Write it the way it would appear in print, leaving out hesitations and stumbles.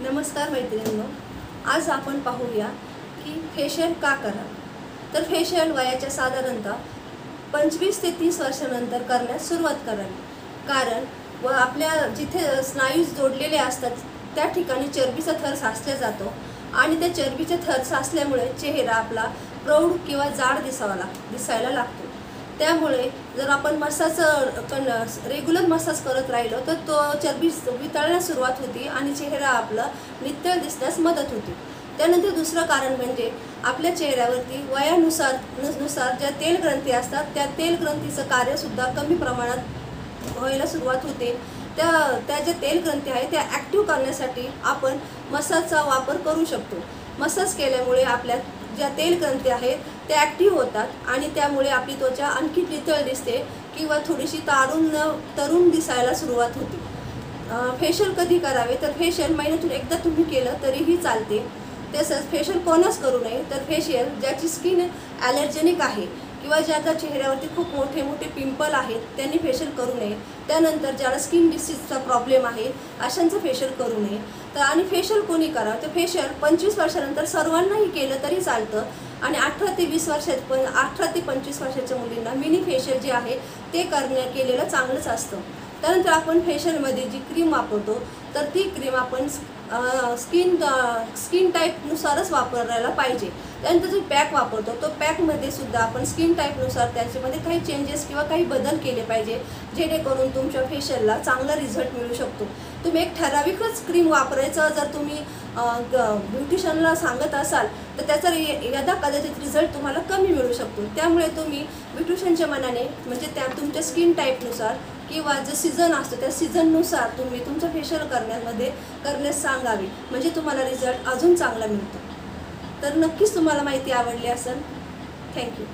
नमस्कार मैत्रिणींनो, आज आपण पाहूया की फेशियल का करावे। तर फेशियल वयाच्या साधारणतः 25 ते 30 वर्षानंतर करण्यास सुरुवात करावी, कारण आपल्या जिथे स्नायू जोडलेले असतात त्या ठिकाणी चरबीचा थर साचला जातो आणि त्या चरबीचे थर साचल्यामुळे चेहरा आपला प्रौढ किंवा जाड दिसायला लागतो। त्यामुळे जर आपण रेग्युलर मसाज करत राहिलो तर तो चरबी वितळण्यास सुरुवात होती आणि चेहरा आपला नितळ दिसण्यास मदत होते। त्यानंतर दुसरं कारण म्हणजे आपल्या चेहऱ्यावरती वयानुसार ज्या तेल ग्रंथी असतात त्या तेल ग्रंथीचं कार्यसुद्धा कमी प्रमाणात व्हायला सुरुवात होते। त्या ज्या तेल ग्रंथी आहेत त्या ॲक्टिव्ह करण्यासाठी आपण मसाजचा वापर करू शकतो। मसाज केल्यामुळे आपल्या ज्या तेल ग्रंथी आहेत त्या ॲक्टिव्ह होतात आणि त्यामुळे आपली त्वचा आणखी नितळ दिसते किंवा थोडीशी तरुण दिसायला सुरुवात होते। फेशियल कधी करावे तर फेशियल महिन्यातून एकदा तुम्ही केलं तरीही चालते। तसंच फेशियल कोणाच करू नये तर फेशियल ज्याची स्किन ॲलर्जेनिक आहे किंवा ज्याच्या चेहऱ्यावरती खूप मोठे मोठे पिंपल आहेत त्यांनी फेशियल करू नये। त्यानंतर ज्याला स्किन डिसीजचा प्रॉब्लेम आहे अशांचं फेशियल करू नये। तर आणि फेशियल कोणी करावं तर फेशियल 25 वर्षानंतर सर्वांनाही केलं तरी चालतं आणि 18 ते 25 वर्षाच्या मुलींना मिनी फेशियल जे आहे ते केलेलं चांगलंच असतं। त्यानंतर आपण फेशियलमध्ये जी क्रीम वापरतो तर ती क्रीम आपण स्किन टाईपनुसारच वापरायला पाहिजे। त्यानंतर जो पॅक वापरतो तो पॅकमध्ये सुद्धा आपण स्किन टाईपनुसार त्याच्यामध्ये काही चेंजेस किंवा काही बदल केले पाहिजे, जेणेकरून तुमच्या फेशियलला चांगला रिझल्ट मिळू शकतो। तुम्ही एक ठराविकच क्रीम वापरायचं जर तुम्ही ब्युटिशियनला सांगत असाल तर त्याचा कदाचित रिझल्ट तुम्हाला कमी मिळू शकतो। त्यामुळे तुम्ही ब्युटिशियनच्या मनाने म्हणजे तुमच्या स्किन टाईपनुसार किंवा जो सीझन असतो त्या सीझननुसार तुम्ही तुमचं फेशियल करण्यास सांगावे, म्हणजे तुम्हाला रिझल्ट अजून चांगला मिळतो। तर नक्कीच तुम्हाला माहिती आवडली असेल। थँक्यू।